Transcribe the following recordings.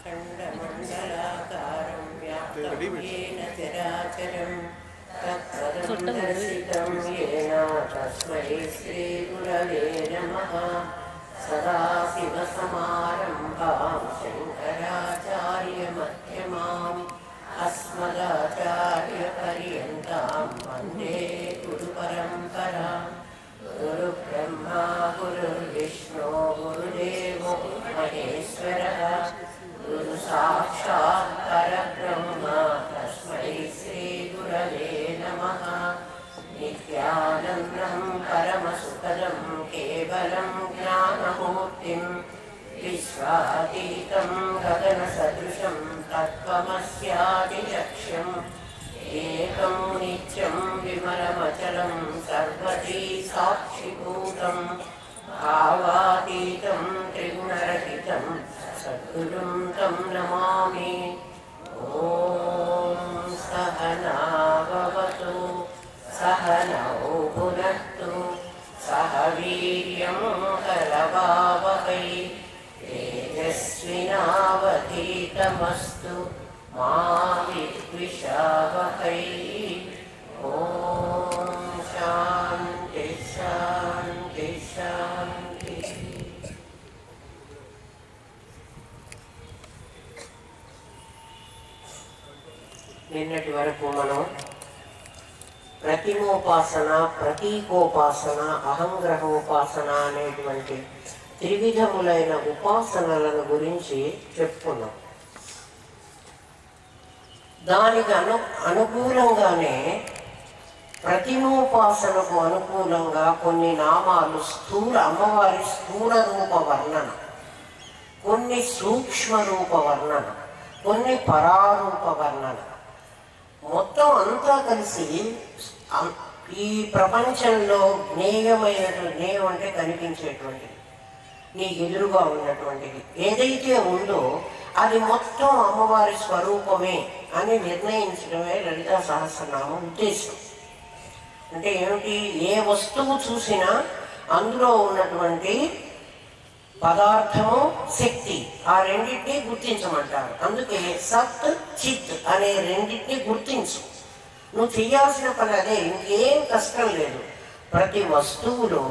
खण्डमण्डलाकारं व्याप्तं येन चराचरं तत्पदं दर्शितं येन तस्मै श्रीगुरवे नमः। सदाशिवसमारम्भां शङ्कराचार्यमध्यमाम् अस्मदाचार्यपर्यन्तां वन्दे गुरुपरम्पराम्। गुरुब्रह्मा गुरुर्विष्णु गुरुदेवो महेश्वरः गुरुसाक्षात् परब्रह्म तस्मै श्रीगुरवे नमः। नित्यानन्दं परमसुखदं केवलं ज्ञानमूर्तिं विश्वातीतं गगनसदृशं तत्त्वमस्यादिलक्ष्यम् एकं नित्यं विमलमचलं सर्वधी साक्षिभूतं भावातीतं त्रिगुणरहितं सद्गुरुं तं नमामि। ॐ सहना भवतु सहनौ भुनक्तु सह वीर्यं करवावहै तेजस्विनावधीतमस्तु मा विद्विषावहै। ॐ शान्ति शान्ति शान्ति। నిన్నటి వరకు మనం ప్రతిమోపాసన, ప్రతీకోపాసన, అహంగ్రహోపాసన అనేటువంటి త్రివిధములైన ఉపాసనలను గురించి చెప్పుకున్నాం. దానికి అనుకూలంగానే ప్రతిమోపాసనకు అనుకూలంగా కొన్ని నామాలు అమ్మవారి స్థూల రూప వర్ణన, కొన్ని సూక్ష్మ రూప వర్ణన, కొన్ని పరారూప వర్ణన, మొత్తం అంతా కలిసి ఈ ప్రపంచంలో జ్ఞేయం అంటే కనిపించేటువంటిది, నీ ఎదురుగా ఉన్నటువంటిది ఏదైతే ఉందో అది మొత్తం అమ్మవారి స్వరూపమే అని నిర్ణయించడమే లలితా సహస్రనామం ఉద్దేశం. అంటే ఏమిటి? ఏ వస్తువు చూసినా అందులో ఉన్నటువంటి పదార్థము, శక్తి, ఆ రెండింటినీ గుర్తించమంటారు. అందుకే సత్ చిత్ అనే రెండింటినీ గుర్తించు. నువ్వు చేయాల్సిన పని అదే, ఇంకేం కష్టం లేదు. ప్రతి వస్తువులో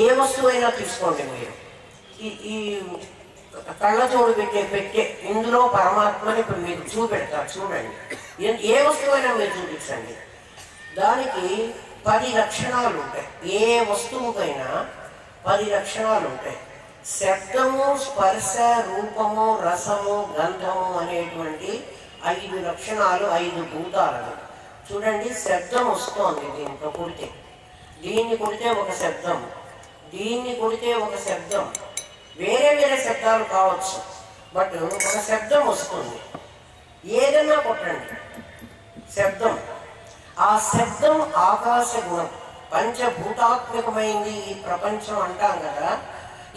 ఏ వస్తువైనా తీసుకోండి మీరు, ఈ కళ్ళజోడు పెట్టే ఇందులో పరమాత్మని ఇప్పుడు మీరు చూపెడతారు, చూడండి. ఏ వస్తువైనా మీరు చూపించండి, దానికి 10 లక్షణాలు ఉంటాయి. ఏ వస్తువుకైనా 10 లక్షణాలు ఉంటాయి. శబ్దము, స్పర్శ, రూపము, రసము, గంధము అనేటువంటి 5 లక్షణాలు, 5 భూతాలను. చూడండి, శబ్దం వస్తోంది దీంతో కొడితే, దీన్ని కొడితే ఒక శబ్దం, దీన్ని కొడితే ఒక శబ్దం, వేరే వేరే శబ్దాలు కావచ్చు, బట్ ఒక శబ్దం వస్తుంది. ఏదైనా కొట్టండి, శబ్దం. ఆ శబ్దం ఆకాశ గుణం, పంచభూతాత్మకమైంది ఈ ప్రపంచం అంటాం కదా.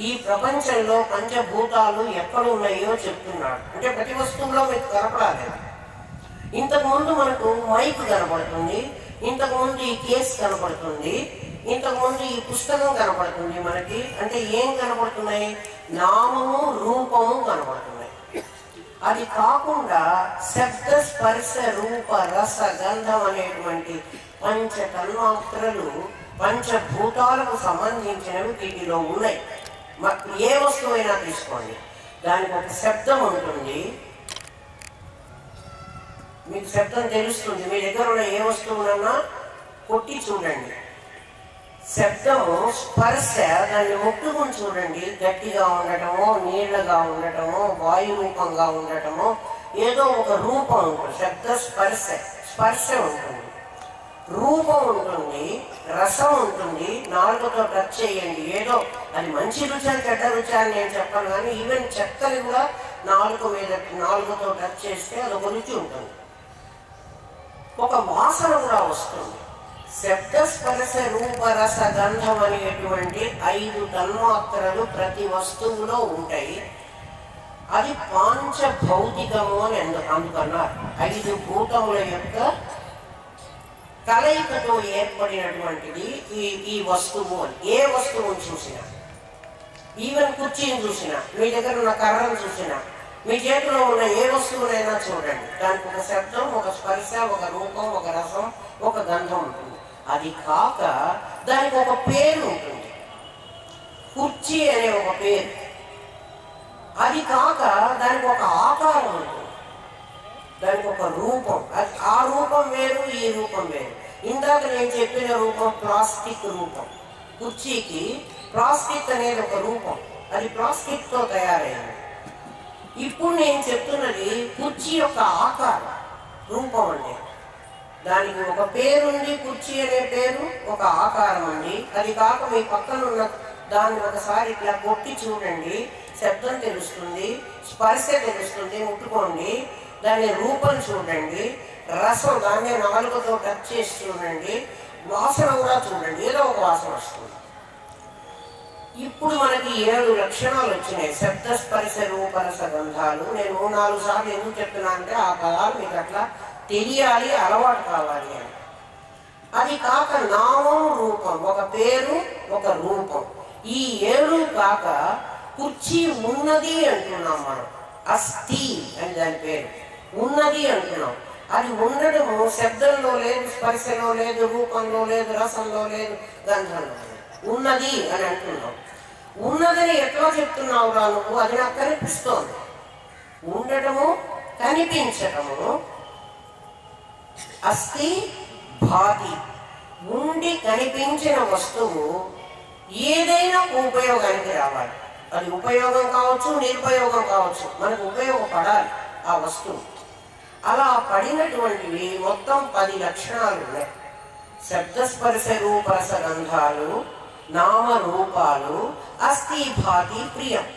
ఈ ప్రపంచంలో పంచభూతాలు ఎక్కడ ఉన్నాయో చెప్తున్నాడు. అంటే ప్రతి వస్తువులో మీకు కనపడాలి. ఇంతకుముందు మనకు మైక్ కనపడుతుంది, ఇంతకుముందు ఈ కేసు కనపడుతుంది, ఇంతకుముందు ఈ పుస్తకం కనపడుతుంది మనకి. అంటే ఏం కనపడుతున్నాయి? నామము, రూపము కనపడుతున్నాయి. అది కాకుండా శబ్ద, స్పర్శ, రూప, రస, గంధం అనేటువంటి పంచ తన్మాత్రలు పంచభూతాలకు సంబంధించినవి వీటిలో ఉన్నాయి. ఏ వస్తువైనా తీసుకోండి, దానికి ఒక శబ్దం ఉంటుంది. మీకు శబ్దం తెలుస్తుంది. మీ దగ్గర ఉన్న ఏ వస్తువునన్నా కొట్టి చూడండి. శబ్దము, స్పర్శ, దాన్ని ముట్టుకుని చూడండి. గట్టిగా ఉండటమో, నీళ్లగా ఉండటమో, వాయు రూపంగా ఉండటమో, ఏదో ఒక రూపం ఉంటుంది. శబ్ద, స్పర్శ ఉంటుంది, రూపం ఉంటుంది, రసం ఉంటుంది. నాలుగుతో టచ్ చేయండి. ఏదో అది మంచి రుచి, చెడ్డ రుచి అని నేను చెప్పాను, కానీ ఈవెన్ చెక్కలు కూడా నాలుగుతో టచ్ చేస్తే అది ఒక రుచి ఉంటుంది. ఒక వాసన కూడా వస్తుంది. శబ్ద, స్పర్శ, రూప, రస, గంధం అనేటువంటి 5 తన్మాత్రలు ప్రతి వస్తువులో ఉంటాయి. అది పాంచభౌతికము అని అందుకన్నారు. 5 భూతముల యొక్క కలయికతో ఏర్పడినటువంటిది ఈ వస్తువు అని. ఏ వస్తువును చూసినా ఈవెన్ కుర్చీని చూసినా, మీ దగ్గర ఉన్న కర్రను చూసినా, మీ చేతిలో ఉన్న ఏ వస్తువునైనా చూడండి, దానికి ఒక శబ్దం, ఒక స్పర్శ, ఒక రూపం, ఒక రసం, ఒక గంధం ఉంటుంది. అది కాక దానికి ఒక పేరు ఉంటుంది. కుర్చీ అనే ఒక పేరు. అది కాక దానికి ఒక ఆకారం ఉంటుంది, దానికి ఒక రూపం. అది ఆ రూపం వేరు, ఈ రూపం వేరు. ఇందాక నేను చెప్పిన రూపం ప్లాస్టిక్ రూపం. కుర్చీకి ప్లాస్టిక్ అనేది ఒక రూపం, అది ప్లాస్టిక్తో తయారైంది. ఇప్పుడు నేను చెప్తున్నది కుర్చీ యొక్క ఆకారం, రూపం అంటే. దానికి ఒక పేరుంది, కుర్చీ అనే పేరు, ఒక ఆకారం ఉంది. అది కాక మీ పక్కన ఉన్న దాన్ని ఒకసారి ఇట్లా కొట్టి చూడండి, శబ్దం తెలుస్తుంది, స్పర్శ తెలుస్తుంది, ముట్టుకోండి. దాని రూపం చూడండి, రసం దాన్ని నాలుగుతో టచ్ చేసి చూడండి, వాసన కూడా చూడండి, ఏదో ఒక వాసన వస్తుంది. ఇప్పుడు మనకి 7 లక్షణాలు వచ్చినాయి, శబ్ద స్పర్శ రూపరస గంధాలు. నేను 3-4 సార్లు ఎందుకు చెప్తున్నా అంటే ఆ పదాలు మీకు అట్లా తెలియాలి, అలవాటు కావాలి అని. అది కాక నామం, రూపం, ఒక పేరు, ఒక రూపం. ఈ 7 కాక కుర్చీ ఉన్నది అంటున్నాం మనం. అస్థి అని దాని పేరు, ఉన్నది అంటున్నాం. అది ఉండడము శబ్దంలో లేదు, స్పర్శలో లేదు, రూపంలో లేదు, రసంలో లేదు, గంధంలో లేదు, ఉన్నది అని అంటున్నాం. ఉన్నదని ఎట్లా చెప్తున్నావురా నువ్వు? అది నాకు కనిపిస్తోంది. ఉండటము, కనిపించటము. అస్థి భాతి, ఉండి కనిపించిన వస్తువు ఏదైనా ఉపయోగానికి రావాలి. అది ఉపయోగం కావచ్చు, నిరుపయోగం కావచ్చు, మనకు ఉపయోగపడాలి ఆ వస్తువు. అలా పడినటువంటివి మొత్తం 10 లక్షణాలు ఉన్నాయి. శబ్దస్పర్శ రూపరస గంధాలు, నామ రూపాలు, అస్థి భాతి ప్రియం.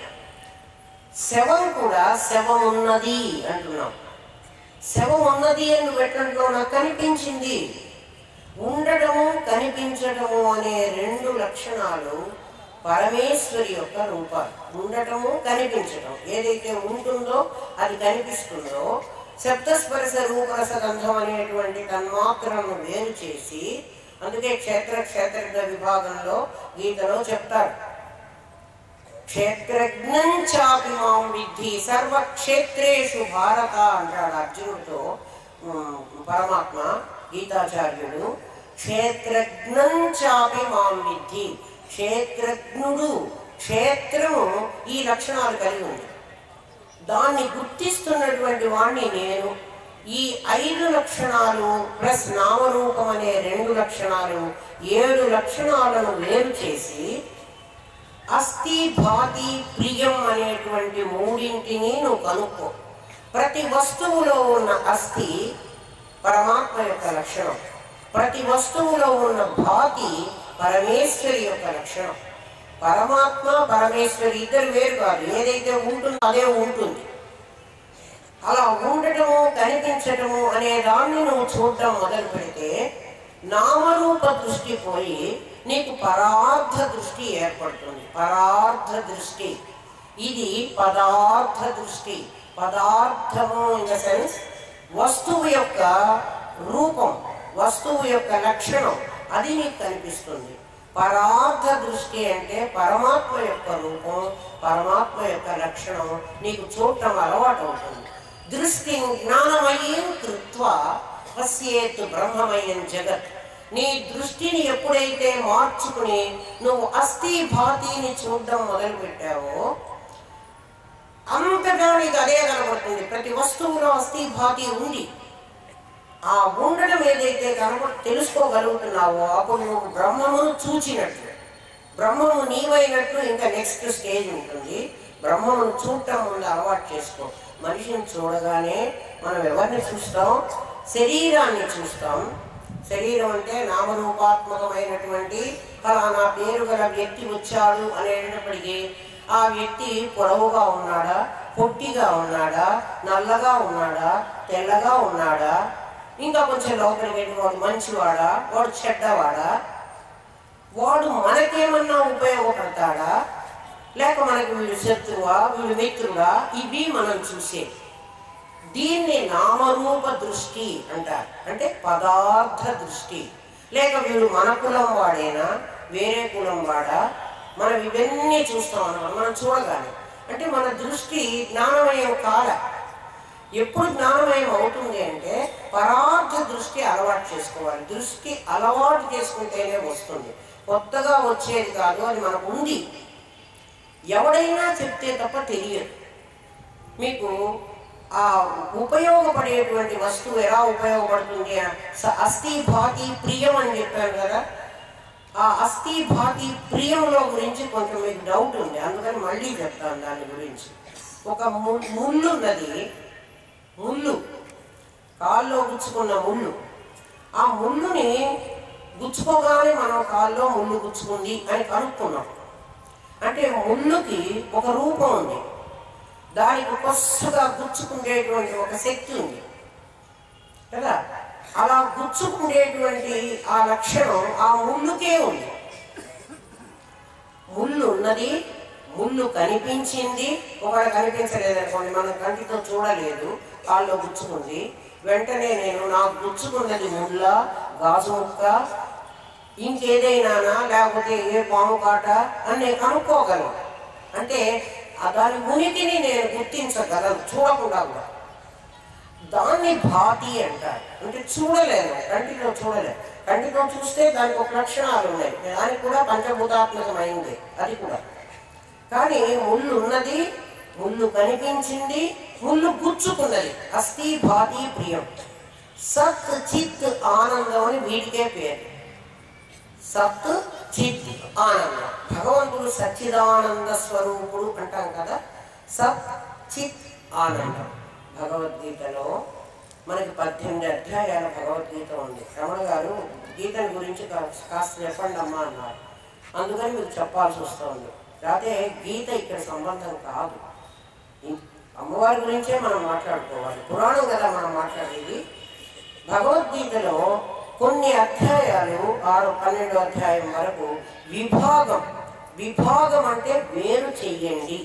శవం కూడా శవం ఉన్నది అంటున్నాం. శవం ఉన్నది అని పెట్టడంలో నాకు కనిపించింది. ఉండటము, కనిపించటము అనే 2 లక్షణాలు పరమేశ్వరి యొక్క రూపాలు. ఉండటము, కనిపించటం. ఏదైతే ఉంటుందో అది కనిపిస్తుందో, శబ్దస్పర్శ రూపరస గంధం అనేటువంటి తన్మాత్రను వేరు చేసి, అందుకే క్షేత్రజ్ఞ విభాగంలో గీతలో చెప్తారు, క్షేత్రజ్ఞం చాపి మాం విద్ధి సర్వక్షేత్రేషు భారత అంటాడు అర్జునుడితో పరమాత్మ గీతాచార్యుడు. క్షేత్రజ్ఞం చాపి మాం విద్ధి, క్షేత్రజ్ఞుడు, క్షేత్రము ఈ లక్షణాలు కలిగి ఉంది. దాన్ని గుర్తిస్తున్నటువంటి వాణ్ణి నేను. ఈ 5 లక్షణాలు ప్లస్ నామరూపం అనే 2 లక్షణాలు, 7 లక్షణాలను వేరు చేసి అస్థి భాతి ప్రియం అనేటువంటి 3ంటిని నువ్వు కనుక్కో. ప్రతి వస్తువులో ఉన్న అస్థి పరమాత్మ యొక్క లక్షణం, ప్రతి వస్తువులో ఉన్న భాతి పరమేశ్వరి యొక్క లక్షణం. పరమాత్మ, పరమేశ్వరి ఇద్దరు వేరు కాదు. ఏదైతే ఉంటుందో అదే ఉంటుంది. అలా ఉండటము, కనిపించటము అనే దాన్ని నువ్వు చూడటం మొదలు పెడితే నామరూప దృష్టి పోయి నీకు పరార్థ దృష్టి ఏర్పడుతుంది. పరార్థ దృష్టి, ఇది పదార్థ దృష్టి. పదార్థము ఇన్ ద సెన్స్ వస్తువు యొక్క రూపం, వస్తువు యొక్క లక్షణం, అది నీకు కనిపిస్తుంది. పరార్థ దృష్టి అంటే పరమాత్మ యొక్క రూపం, పరమాత్మ యొక్క లక్షణం నీకు చూడటం అలవాటు అవుతుంది. దృష్టి జ్ఞానమయం కృత్వా పశ్యేత్ బ్రహ్మమయం జగత్. నీ దృష్టిని ఎప్పుడైతే మార్చుకుని నువ్వు అస్థి భాతిని చూడడం మొదలు పెట్టావో అంతగా నీకు అదే కనబడుతుంది. ప్రతి వస్తువులో అస్థి భాతి ఉంది. ఆ ఉండడం ఏదైతే తెలుసుకోగలుగుతున్నావో అప్పుడు నువ్వు బ్రహ్మమును చూచినట్లు, బ్రహ్మము నీవైనట్లు ఇంకా నెక్స్ట్ స్టేజ్ ఉంటుంది. బ్రహ్మమును చూడటం ముందు అలవాటు చేసుకో. మనిషిని చూడగానే మనం ఎవరిని చూస్తాం? శరీరాన్ని చూస్తాం. శరీరం అంటే నామరూపాత్మకమైనటువంటి ఫలానా పేరు గల వ్యక్తి వచ్చాడు అనేటప్పటికీ ఆ వ్యక్తి పొడవుగా ఉన్నాడా, పొట్టిగా ఉన్నాడా, నల్లగా ఉన్నాడా, తెల్లగా ఉన్నాడా, ఇంకా కొంచెం లోపలికి వెళ్ళి వాడు మంచివాడా, వాడు చెడ్డవాడా, వాడు మనకేమన్నా ఉపయోగపడతాడా, లేక మనకి వీడు శత్రువా, వీడు మిత్రుడా, ఇవి మనం చూసే. దీన్ని నామరూప దృష్టి అంటారు. అంటే పదార్థ దృష్టి. లేక వీడు మన కులం వాడేనా, వేరే కులం వాడా, మనం ఇవన్నీ చూస్తాం అన్నమాట. మనం చూడగానే అంటే మన దృష్టి జ్ఞానమయం కాల. ఎప్పుడు జ్ఞానమయం అవుతుంది అంటే పరార్థ దృష్టి అలవాటు చేసుకోవాలి. దృష్టి అలవాటు చేసుకుంటేనే వస్తుంది, కొత్తగా వచ్చేది కాదు. అది మనకు ఉంది, ఎవడైనా చెప్తే తప్ప తెలియదు. మీకు ఆ ఉపయోగపడేటువంటి వస్తువు ఎలా ఉపయోగపడుతుంది, అస్థి భాతి ప్రియం అని చెప్పాను కదా. ఆ అస్థి భాతి ప్రియంలో గురించి కొంచెం మీకు డౌట్ ఉంది, అందుకని మళ్ళీ చెప్తాను దాని గురించి. ఒక ముళ్ళు ఉన్నది, ముళ్ళు కాల్లో గుచ్చుకున్న ముళ్ళు. ఆ ముళ్ళుని గుచ్చుకోగానే మనం కాల్లో ముళ్ళు గుచ్చుకుంది అని కనుక్కున్నాం. అంటే ముళ్ళుకి ఒక రూపం ఉంది, దానికి కొత్తగా గుచ్చుకునేటువంటి ఒక శక్తి ఉంది కదా. అలా గుచ్చుకునేటువంటి ఆ లక్షణం ఆ ముళ్ళుకే ఉంది. ముళ్ళు ఉన్నది, ముళ్ళు కనిపించింది. ఒకవేళ కనిపించలేదనుకోండి, మనం కంటితో చూడలేదు, కాల్లో గుచ్చుకుంది, వెంటనే నేను నాకు గుచ్చుకున్నది ముళ్ళ, గాజు ముక్క, ఇంకేదైనానా, లేకపోతే ఏ పాము కాట అని నేను కనుక్కోగలను. అంటే దాని ఉనికిని నేను గుర్తించగలను చూడకుండా కూడా. దాన్ని భాతి అంటారు. అంటే చూడలేను, కంటితో చూడలేను. కంటితో చూస్తే దానికి ఒక లక్షణాలు ఉన్నాయి, దానికి కూడా పంచభూతాత్మకమైంది అది కూడా. కానీ ముళ్ళు ఉన్నది, ముళ్ళు కనిపించింది, ముళ్ళు గుచ్చుకున్నది. అస్థి భాతి ప్రియం. సత్ చిత్ ఆనందం అని వీటికే పేరు. సత్ చిత్ ఆనందం. భగవంతుడు సచ్చిదానంద స్వరూపుడు అంటాం కదా. సత్ చిత్ ఆనందం. భగవద్గీతలో మనకి 18 అధ్యాయాల భగవద్గీత ఉంది. రమణ గారు గీతల గురించి కాస్త చెప్పండి అమ్మా అన్నారు, అందుకని మీకు చెప్పాల్సి వస్తుంది. లేకపోతే గీత ఇక్కడ సంబంధం కాదు, అమ్మవారి గురించే మనం మాట్లాడుకోవాలి. పురాణం కదా మనం మాట్లాడేది. భగవద్గీతలో కొన్ని అధ్యాయాలు 6-12 అధ్యాయం వరకు విభాగం. విభాగం అంటే వేరు చెయ్యండి.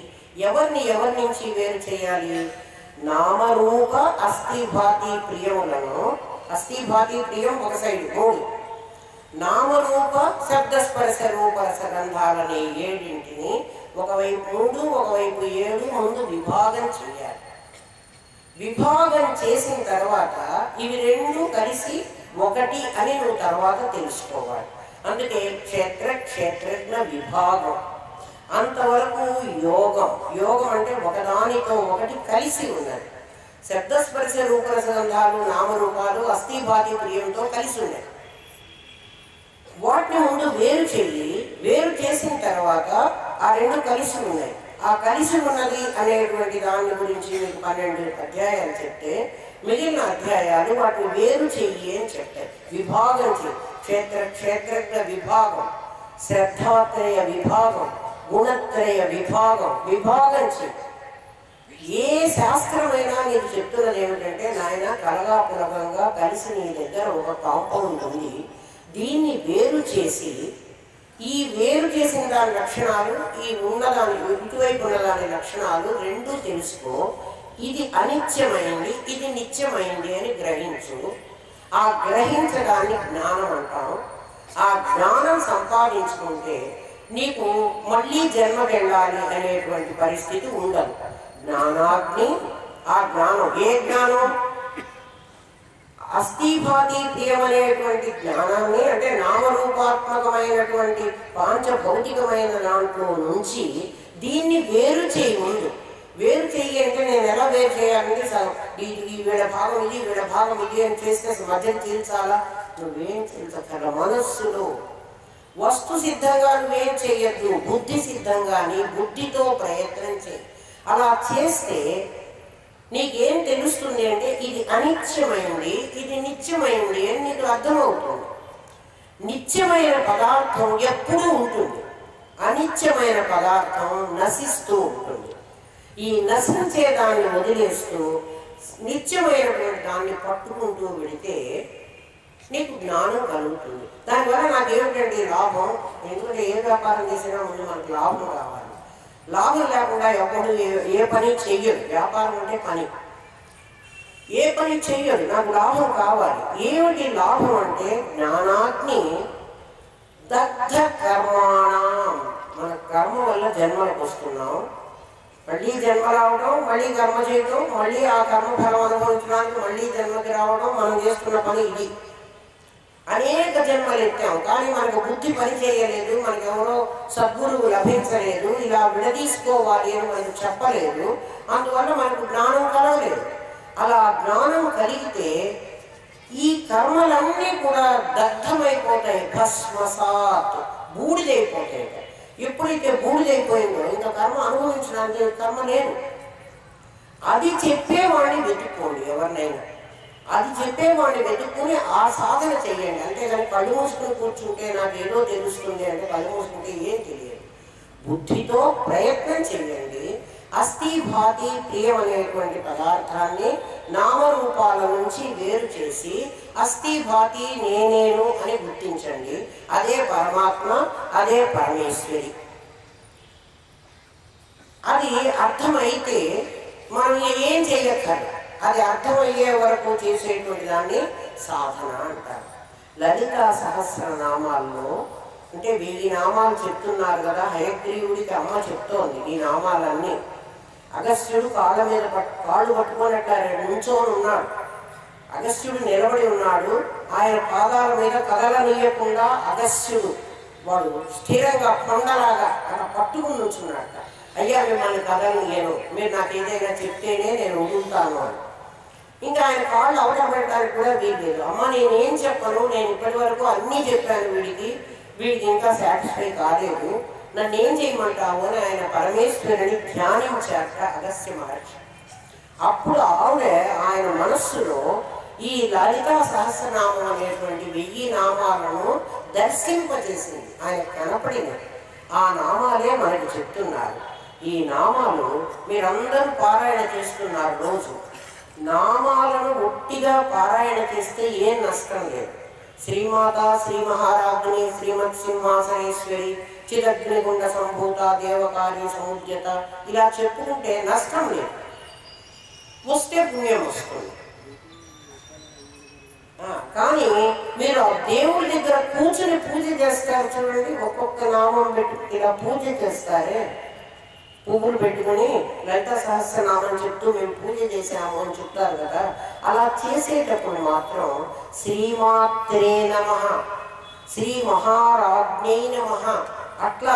ఎవరిని ఎవరి నుంచి వేరు చేయాలి? నామరూప అస్థిభాతి ప్రియములను. అస్థిభాతి ప్రియం ఒక సైడ్ 3, నామరూప శబ్దస్పర్శ రూపరస గంధాలనే 7 ఒకవైపు 3 ఒకవైపు 7 ముందు విభాగం చేయాలి. విభాగం చేసిన తర్వాత ఇవి 2 కలిసి ఒకటి అని నువ్వు తర్వాత తెలుసుకోవాలి. అందుకే క్షేత్ర క్షేత్రజ్ఞ విభాగం. అంతవరకు యోగం. యోగం అంటే ఒకదానితో ఒకటి కలిసి ఉన్నది. శబ్దస్పర్శ రూపరసగంధాలు నామరూపాలు అస్థిభాతి ప్రియంతో కలిసి ఉన్నాయి. వాటిని ముందు వేరు చెయ్యి. వేరు చేసిన తర్వాత ఆ 2 కలిసి ఉన్నాయి. ఆ కలిసి ఉన్నది అనేటువంటి దాని గురించి మీకు 12 అధ్యాయాలు చెప్తే, మిగిలిన అధ్యాయాలు వాటిని వేరు చెయ్యి అని చెప్తాయి. విభాగం చెయ్యి. క్షేత్ర క్షేత్రజ్ఞ విభాగం, శ్రద్ధాత్రయ విభాగం, గుణత్రయ విభాగం. విభాగం చెయ్యి. ఏ శాస్త్రమైనా నీకు చెప్తున్నది ఏమిటంటే, నాయన కలగాపులగంగా కలిసి నీ దగ్గర ఒక కాంపౌండ్ ఉంది, దీన్ని వేరు చేసి, ఈ వేరు చేసిన దాని లక్షణాలు, ఈ ఉన్నదాని ఇటువైపు ఉన్నదాని లక్షణాలు 2 తెలుసుకో. ఇది అనిత్యమైంది, ఇది నిత్యమైంది అని గ్రహించు. ఆ గ్రహించడాన్ని జ్ఞానం అంటాం. ఆ జ్ఞానం సంపాదించుకుంటే నీకు మళ్ళీ జన్మ వెళ్ళాలి అనేటువంటి పరిస్థితి ఉండదు. జ్ఞానాగ్ని. ఆ జ్ఞానం ఏ జ్ఞానం? అస్థిభాతి ప్రియం అనేటువంటి జ్ఞానాన్ని, అంటే నామరూపాత్మకమైనటువంటి పాంచభౌతికమైన దాంట్లో నుంచి దీన్ని వేరు చేయి. ముందు వేరు చెయ్యి అంటే నేను ఎలా వేరు చేయాలంటే, ఈ వీళ్ళ భాగం ఇది, వీళ్ళ భాగం ఇది అని చేస్తే మధ్య తీర్చాలా? నువ్వేం చేయించగల మనస్సులో వస్తు సిద్ధంగా నువ్వేం చెయ్యద్దు, బుద్ధి సిద్ధంగా నీ బుద్ధితో ప్రయత్నం చేయి. అలా చేస్తే నీకేం తెలుస్తుంది అంటే, ఇది అనిత్యమైంది, ఇది నిత్యమైంది అని నీకు అర్థమవుతుంది. నిత్యమైన పదార్థం ఎప్పుడూ ఉంటుంది, అనిత్యమైన పదార్థం నశిస్తూ ఉంటుంది. ఈ నశించే దాన్ని వదిలేస్తూ నిత్యమైనటువంటి దాన్ని పట్టుకుంటూ వెళితే నీకు జ్ఞానం కలుగుతుంది. దానివల్ల నాకు ఏమిటంటే లాభం, ఎందుకంటే ఏ వ్యాపారం చేసినా ముందు మనకు లాభం కావాలి. లాభం లేకుండా ఎవరు ఏ పని చెయ్యరు. వ్యాపారం అంటే పని, ఏ పని చెయ్యరు. నాకు లాభం కావాలి. ఏమిటి లాభం అంటే, జ్ఞానాగ్ని దగ్ధ కర్మాణం. మన కర్మ వల్ల జన్మలకు వస్తున్నాం, మళ్ళీ జన్మ రావడం, మళ్ళీ కర్మ చేయడం, మళ్ళీ ఆ కర్మ ఫలం అనుభవించడానికి మళ్ళీ జన్మకి రావడం, మనం చేస్తున్న పని ఇది. అనేక జన్మలు ఎత్తాం, కానీ మనకు బుద్ధి పని చేయలేదు, మనకు ఎవరో సద్గురువు లభించలేదు, ఇలా విడదీసుకోవాలి అని మనకు చెప్పలేదు, అందువల్ల మనకు జ్ఞానం కలగలేదు. అలా జ్ఞానం కలిగితే ఈ కర్మలన్నీ కూడా దగ్ధమైపోతాయి, భస్మసాత్, బూడిదైపోతాయి. ఎప్పుడైతే బూడిదైపోయిందో ఇంకా కర్మ అనుభవించడానికి కర్మ లేదు. అది చెప్పేవాడిని వెతుక్కోండి, ఎవరినైనా అది చెప్పేవాడిని వెతుక్కుని ఆ సాధన చెయ్యండి. అంతేగాని కళ్ళు మూసుకుని కూర్చుంటే నాకు ఏదో తెలుస్తుంది అంటే కళ్ళు మూసుకుంటే ఏం తెలియదు. బుద్ధితో ప్రయత్నం చెయ్యండి. అస్థి భాతి ప్రియం అనేటువంటి పదార్థాన్ని నామరూపాల నుంచి వేరు చేసి అస్థి భాతి నేనేను అని గుర్తించండి. అదే పరమాత్మ, అదే పరమేశ్వరి. అది అర్థమైతే మనం ఏం చెయ్యక్కర్లేదు. అది అర్థమయ్యే వరకు చేసేటువంటి దాన్ని సాధన అంటారు. లలితా సహస్రనామాల్లో అంటే 1000 నామాలు చెప్తున్నారు కదా, హయగ్రీవుడికి అమ్మ చెప్తోంది ఈ నామాలన్నీ. అగస్త్యుడు కాళ్ళ మీద కాళ్ళు పట్టుకున్నట్టు నుంచోని ఉన్నాడు, అగస్త్యుడు నిలబడి ఉన్నాడు. ఆయన పాదాల మీద కదలనీయకుండా అగస్త్యుడు వాడు స్థిరంగా కొండలాగా అలా పట్టుకుని నుంచున్నాడట. అయ్యా మిమ్మల్ని కదలనీయను, మీరు నాకు ఏదైనా చెప్తేనే నేను వదులుతాను అని. ఇంకా ఆయన కాళ్ళు అవడం పెట్టడానికి కూడా వీల్లేదు. అమ్మ నేనేం చెప్పను, నేను ఇప్పటి వరకు అన్నీ చెప్పాను, వీడికి ఇంకా సాటిస్ఫై కాలేదు, నన్ను ఏం చేయమంటావు అని ఆయన పరమేశ్వరుని ధ్యానించాక అగస్త్య మహర్షి. అప్పుడు ఆవిడ ఆయన మనస్సులో ఈ లలితా సహస్రనామం అనేటువంటి 1000 నామాలను దర్శింపజేసింది. ఆయన కనపడినది ఆ నామాలే మనకి చెప్తున్నారు. ఈ నామాలు మీరందరూ పారాయణ చేస్తున్నారు రోజు. నామాలను ఒట్టిగా పారాయణ చేస్తే ఏం నష్టం లేదు. శ్రీమాత, శ్రీ మహారాజ్ఞి, శ్రీమత్ సింహాసనేశ్వరి, చిదగ్నిగుండ సంభూత, దేవకారి సముద్యత, ఇలా చెప్పుకుంటే నష్టం లేదు, వస్తే పుణ్యం వస్తుంది. కానీ మీరు దేవుడి దగ్గర కూర్చుని పూజ చేస్తారు చూడండి, ఒక్కొక్క నామం పెట్టి ఇలా పూజ చేస్తారే, పువ్వులు పెట్టుకుని లలిత సహస్రనామం చెప్తూ మేము పూజ చేసాము అని చెప్తారు కదా, అలా చేసేటప్పుడు మాత్రం శ్రీమాత్రే నమః, శ్రీ మహారాజ్ఞై నమః అట్లా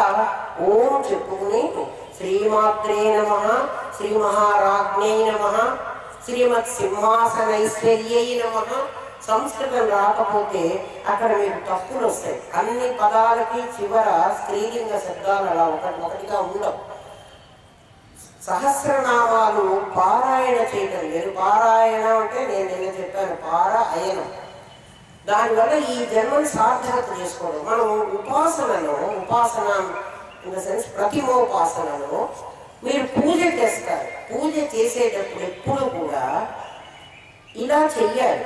ఓం చెప్పుకుని శ్రీమాత్రే నమః, శ్రీ మహారాజ్ఞై నమః, శ్రీమత్ సింహాసనైశ్వర్యై నమః. సంస్కృతం రాకపోతే అక్కడ మీకు తప్పులు వస్తాయి. అన్ని పదాలకి చివర స్త్రీలింగ శబ్దాలు అలా ఒకటిగా ఉండవు. సహస్రనామాలు పారాయణ చేయటం లేదు. పారాయణ అంటే నేను చెప్పాను, పారాయణం. దానివల్ల ఈ జన్మను సార్థకత చేసుకోవడం. మనం ఉపాసన ఇన్ ద సెన్స్ ప్రతిమోపాసనలో మీరు పూజ చేస్తారు. పూజ చేసేటప్పుడు ఎప్పుడు కూడా ఇలా చెయ్యాలి.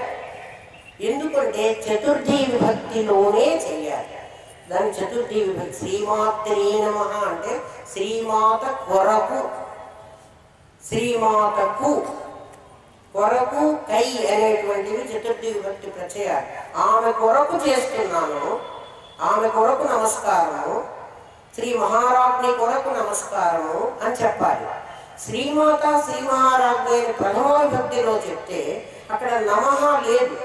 ఎందుకంటే చతుర్థి విభక్తిలోనే చెయ్యాలి. దాని చతుర్థి విభక్తి. శ్రీమాత్రే నమః అంటే శ్రీమాత కొరకు, శ్రీమాతకు కొరకు కై అనేటువంటివి చతుర్థి విభక్తి ప్రత్యయాలు. ఆమె కొరకు చేస్తున్నాను, ఆమె కొరకు నమస్కారము, శ్రీ మహారాజ్ఞి కొరకు నమస్కారము అని చెప్పాలి. శ్రీమాత, శ్రీ మహారాజ్ఞి అని ప్రథమ విభక్తిలో చెప్తే అక్కడ నమః లేదు.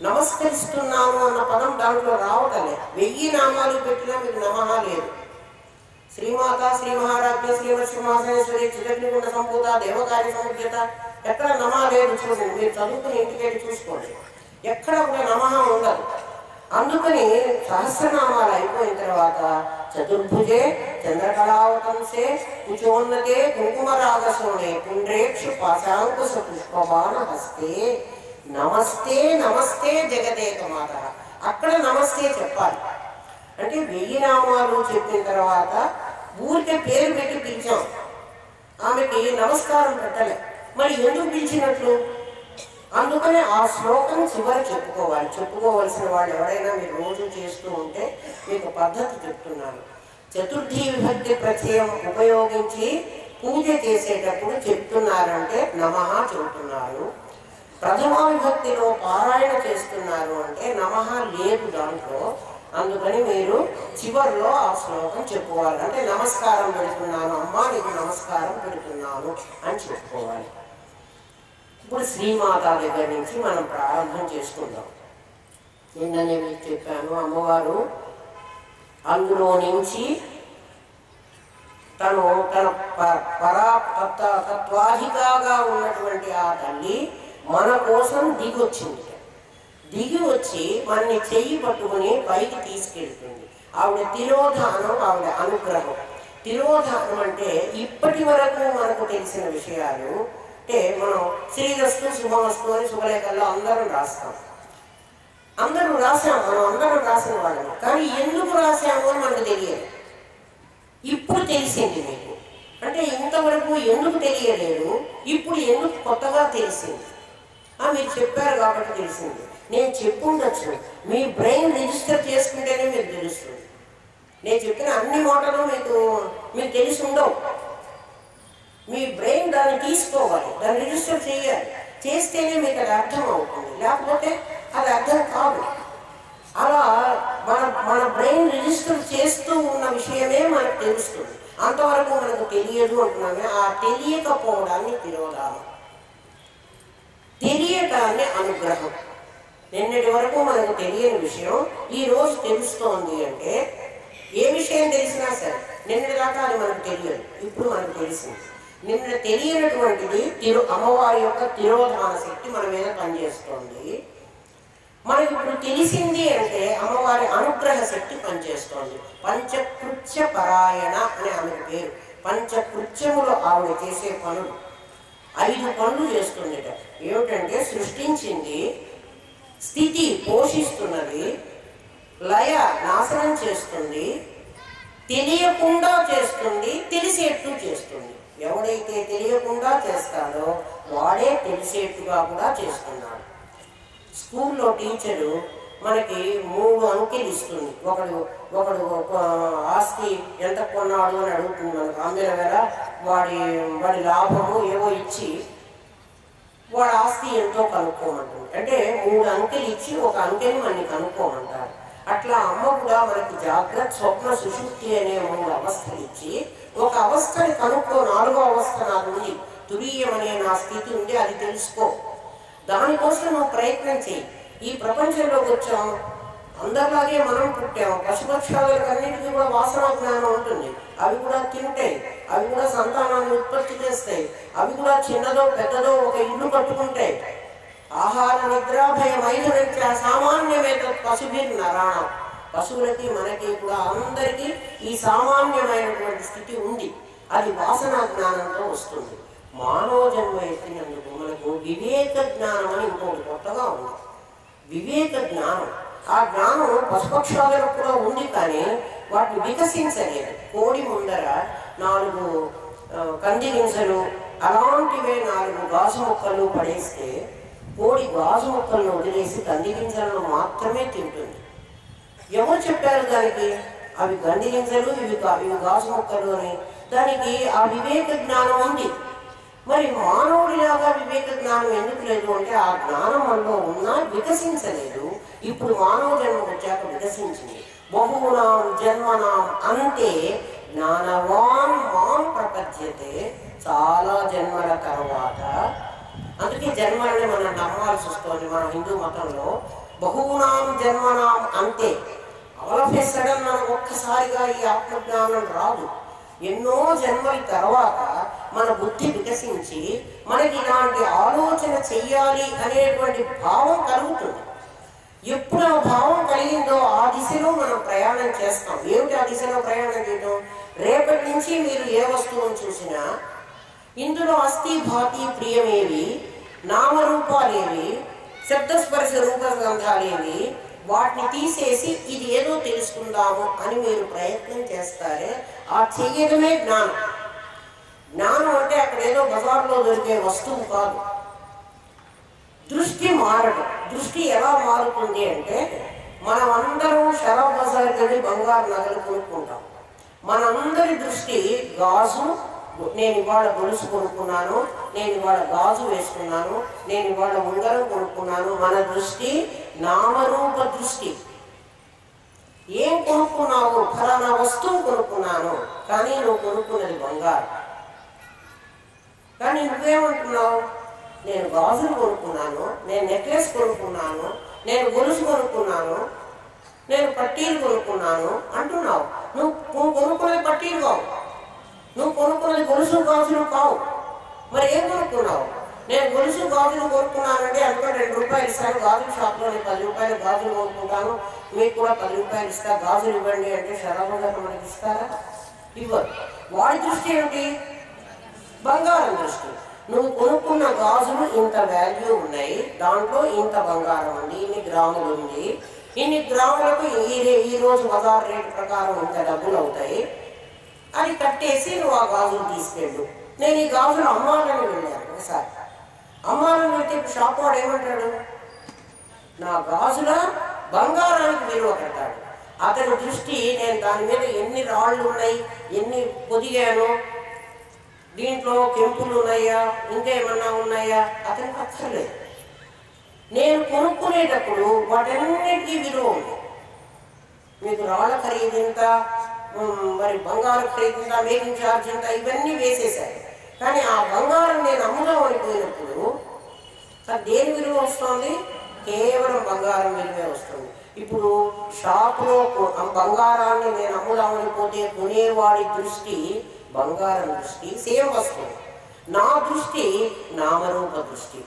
నమస్కరిస్తున్నాను అన్న పదం దాంట్లో రావటలే. 1000 నామాలు పెట్టినా మీకు నమః లేదు. శ్రీమాత, శ్రీ మహారాజ్ఞి, శ్రీమత్ సింహాసనేశ్వరి, చిదగ్నిగుండ సంభూత, దేవకారి సముద్యత, ఎక్కడ నమః లేదు. చూడండి, మీరు చదువుకుని ఇంటికెళ్ళి చూసుకోండి, ఎక్కడ కూడా నమః ఉండదు. అందుకని సహస్రనామాలు అయిపోయిన తర్వాత చతుర్భుజే చంద్రకళావతంసే కుచోన్నతే కుంకుమరాగశోణే పుండ్రేక్షు పాశాంకుశ పుష్పబాణ హస్తే నమస్తే నమస్తే జగదేక మాత. అక్కడ నమస్తే చెప్పాలి. అంటే 1000 నామాలు చెప్పిన తర్వాత ఊరికే పేరు పెట్టి పిలిచాం, ఆమెకి నమస్కారం పెట్టలే, మరి ఎందుకు పిలిచినట్లు? అందుకనే ఆ శ్లోకం చివరి చెప్పుకోవలసిన వాళ్ళు ఎవరైనా మీరు రోజు చేస్తూ ఉంటే మీకు పద్ధతి చెప్తున్నాను. చతుర్థి విభక్తి ప్రత్యయం ఉపయోగించి పూజ చేసేటప్పుడు చెప్తున్నారంటే నమః చెబుతున్నారు. ప్రథమా విభక్తిలో పారాయణ చేస్తున్నారు అంటే నమః లేదు దాంట్లో. అందుకని మీరు చివరిలో ఆ శ్లోకం చెప్పుకోవాలి. అంటే నమస్కారం పెడుతున్నాను అమ్మా, నీకు నమస్కారం పెడుతున్నాను అని చెప్పుకోవాలి. ఇప్పుడు శ్రీమాత దగ్గర నుంచి మనం ప్రారంభం చేసుకుందాం. నిన్ననే మీకు చెప్పాను, అమ్మవారు అందులో నుంచి తన తత్వాధికాగా ఉన్నటువంటి ఆ తల్లి మన కోసం దిగొచ్చింది. దిగి వచ్చి మనని చెయ్యి పట్టుకుని పైకి తీసుకెళ్తుంది. ఆవిడ తిరోధానం, ఆవిడ అనుగ్రహం. తిరోధానం అంటే ఇప్పటి వరకు మనకు తెలిసిన విషయాలు. అంటే మనం శ్రీరస్తు శుభమస్తు అని శుభలేఖల్లో అందరం రాస్తాం. అందరూ రాసాము, మనం అందరం రాసిన వాళ్ళము. కానీ ఎందుకు రాసాము అని మనకు తెలియదు. ఇప్పుడు తెలిసింది మీకు. అంటే ఇంతవరకు ఎందుకు తెలియలేదు, ఇప్పుడు ఎందుకు కొత్తగా తెలిసింది. మీరు చెప్పారు కాబట్టి తెలిసింది. నేను చెప్పుండొచ్చు, మీ బ్రెయిన్ రిజిస్టర్ చేసుకుంటేనే మీకు తెలుస్తుంది. నేను చెప్పిన అన్ని మాటలు మీకు తెలిసి ఉండవు. మీ బ్రెయిన్ దాన్ని తీసుకోవాలి, దాన్ని రిజిస్టర్ చేయాలి. చేస్తేనే మీకు అది అర్థం అవుతుంది, లేకపోతే అది అర్థం కాదు. అలా మన బ్రెయిన్ రిజిస్టర్ చేస్తూ ఉన్న విషయమే మనకు తెలుస్తుంది. అంతవరకు మనకు తెలియదు అంటున్నామే. ఆ తెలియకపోవడాన్ని తిరోధానం, తెలియటాన్ని అనుగ్రహం. నిన్నటి వరకు మనకు తెలియని విషయం ఈ రోజు తెలుస్తోంది. అంటే ఏ విషయం తెలిసినా సరే నిన్నటి దాకా అది మనకు తెలియదు, ఇప్పుడు మనకు తెలిసింది. నిన్న తెలియనటువంటిది అమ్మవారి యొక్క తిరోధాన శక్తి మన మీద పనిచేస్తోంది. మనకి ఇప్పుడు తెలిసింది అంటే అమ్మవారి అనుగ్రహ శక్తి పనిచేస్తోంది. పంచకృత్య పరాయణ అని ఆమె పేరు. పంచకృత్యములు ఆవిడ చేసే పనులు 5 పనులు చేస్తుందిట. ఏమిటంటే సృష్టించింది, స్థితి పోషిస్తున్నది, లయ నాశనం చేస్తుంది, తెలియకుండా చేస్తుంది, తెలిసేట్టు చేస్తుంది. ఎవడైతే తెలియకుండా చేస్తాడో వాడే తెలిసేట్టుగా కూడా చేస్తున్నాడు. స్కూల్లో టీచరు మనకి 3 అంకెలు ఇస్తుంది. ఒకడు ఆస్తి ఎంత కొన్నాడు అని అడుగుతుంది. మనకు అమ్మిన వేళ వాడి లాభము ఏవో ఇచ్చి వాడి ఆస్తి ఎంతో కనుక్కోమంటుంది. అంటే 3 అంకెలు ఇచ్చి ఒక అంకెని మనని కనుక్కోమంటారు. అట్లా అమ్మ కూడా మనకి జాగ్రత్త, స్వప్న, సుషుప్తి అనే 3 అవస్థలు ఇచ్చి ఒక అవస్థని కనుక్కో. 4వ అవస్థ నాకు ఉంది, తురీయం అనే నా స్థితి ఉంది, అది తెలుసుకో. దానికోసం నువ్వు ప్రయత్నం చేయి. ఈ ప్రపంచంలోకి వచ్చాం, అందరిలాగే మనం పుట్టాం. పశుపక్షాలన్నిటికీ కూడా వాసనా జ్ఞానం ఉంటుంది. అవి కూడా తింటాయి, అవి కూడా సంతానాన్ని ఉత్పత్తి చేస్తాయి, అవి కూడా చిన్నదో పెద్దదో ఒక ఇల్లు కట్టుకుంటాయి. ఆహార నిద్ర భయమైనట్ల సామాన్యమేత పశుభిర్ నరాణం. పశువులకి మనకి కూడా అందరికీ ఈ సామాన్యమైనటువంటి స్థితి ఉంది. అది వాసనా జ్ఞానంతో వస్తుంది. మానవ జన్మ ఎత్తినందుకు మనకు వివేక జ్ఞానం అని ఇంకోటి కొత్తగా ఉంది. వివేక జ్ఞానం, ఆ జ్ఞానం పశుపక్షాలకు కూడా ఉంది, కానీ వాటిని వికసించలేదు. కోడి ముందర 4 కంది గింజలు అలాంటివే 4 గాజు ముక్కలు పడేస్తే కోడి గాజు ముక్కలను వదిలేసి కంది గింజలను మాత్రమే తింటుంది. ఎవరు చెప్పారు దానికి అవి కంది గింజలు, ఇవి గాజు ముక్కలు అని? దానికి ఆ వివేక జ్ఞానం ఉంది. మరి మానవుడిలాగా వివేక జ్ఞానం ఎందుకు లేదు అంటే ఆ జ్ఞానం మనలో ఉన్నా వికసించలేదు. ఇప్పుడు మానవ జన్మకు వచ్చాక వికసించింది. బహూనాం జన్మనాం అంతే జ్ఞానవాన్ మాం ప్రపద్యతే. చాలా జన్మల తర్వాత, అందుకే జన్మలని మనం నమ్మాల్సి వస్తుంది మన హిందూ మతంలో. బహూనాం జన్మనాం అంతే. ఆల్ ఆఫ్ ఎ సడన్ మనకు ఒక్కసారిగా ఈ ఆత్మజ్ఞానం రాదు. ఎన్నో జన్మల తర్వాత మన బుద్ధి వికసించి మనకి ఇలాంటి ఆలోచన చెయ్యాలి అనేటువంటి భావం కలుగుతుంది. ఎప్పుడు ఆ భావం కలిగిందో ఆ దిశలో మనం ప్రయాణం చేస్తాం. ఏమిటి ఆ దిశలో ప్రయాణం చేయడం? రేపటి నుంచి మీరు ఏ వస్తువును చూసినా ఇందులో అస్థి భాతి ప్రియమేవి, నామరూపాలేవి, శబ్దస్పర్శ రూపగంధాలేవి, వాటిని తీసేసి ఇది ఏదో తెలుసుకుందాము అని మీరు ప్రయత్నం చేస్తారే, ఆ చెయ్యడమే జ్ఞానం. జ్ఞానం అంటే అక్కడ ఏదో బజార్లో దొరికే వస్తువు కాదు. దృష్టి మారడం. దృష్టి ఎలా మారుతుంది అంటే, మనం అందరం షరాబ్ బజార్కి వెళ్ళి బంగారు నగలు కొనుక్కుంటాం. మనందరి దృష్టి గాజు, నేను ఇవాళ గొలుసు కొనుక్కున్నాను, నేను ఇవాళ గాజు వేసుకున్నాను, నేను ఇవాళ ఉంగరం కొనుక్కున్నాను. మన దృష్టి నామరూప దృష్టి. ఏం కొనుక్కున్నావు? ఫలానా వస్తువు కొనుక్కున్నాను. కానీ నువ్వు కొనుక్కున్నది బంగారం. కానీ నువ్వేమంటున్నావు? నేను గాజులు కొనుక్కున్నాను, నేను నెక్లెస్ కొనుక్కున్నాను, నేను గొలుసు కొనుక్కున్నాను, నేను పట్టీలు కొనుక్కున్నాను అంటున్నావు. నువ్వు కొనుక్కున్నది పట్టీలు కావు, నువ్వు కొనుక్కున్నది గొలుసు గాజులు కావు. మరి ఏం కొనుక్కున్నావు? నేను గొలుసు గాజులు కొనుక్కున్నానంటే అందులో 2 రూపాయలు ఇస్తాను. గాజుల షాప్లో 10 రూపాయలు గాజులు కొనుక్కుంటాను, మీకు కూడా 10 రూపాయలు ఇస్తా, గాజులు ఇవ్వండి అంటే శరాబుగా మనకి ఇస్తారా? ఇవ్వరు. వాడి దృష్టి ఏమిటి? బంగారం దృష్టి. నువ్వు కొనుక్కున్న గాజులు ఇంత వాల్యూ ఉన్నాయి, దాంట్లో ఇంత బంగారం ఉంది, ఇన్ని గ్రాములు ఉంది, ఇన్ని గ్రాములకు ఈ రోజు బజార్ రేటు ప్రకారం ఇంత డబ్బులు అవుతాయి, అది కట్టేసి నువ్వు ఆ గాజులు తీసుకెళ్ళు. నేను ఈ గాజులు అమ్మాలని వెళ్ళాను ఒకసారి. అమ్మాలని వెళ్తే షాప్ వాడు ఏమంటాడు? నా గాజుల బంగారానికి విలువ కట్టాడు. అతని దృష్టి నేను దాని మీద ఎన్ని రాళ్ళు ఉన్నాయి, ఎన్ని పొదిగాను, దీంట్లో కెంపులు ఉన్నాయా, ఇంకేమన్నా ఉన్నాయా, అతనికి అక్కర్లేదు. నేను కొనుక్కునేటప్పుడు వాటన్నిటికీ విలువ ఉంది. మీకు రాళ్ళ ఖరీదు ఎంత, మరి బంగారం ఖరీదు ఎంత, మేకింగ్ ఛార్జ్ ఎంత, ఇవన్నీ వేసేసారు. కానీ ఆ బంగారం నేను అమ్ముదాం అయిపోయినప్పుడు దేని విలువ వస్తుంది? కేవలం బంగారం విలువే వస్తుంది. ఇప్పుడు షాపులో బంగారాన్ని నేను అమ్ముదామని పోతే కొనేవాడి దృష్టి బంగారం దృష్టి సేమ్ వస్తుంది. నా దృష్టి నామరూప దృష్టి.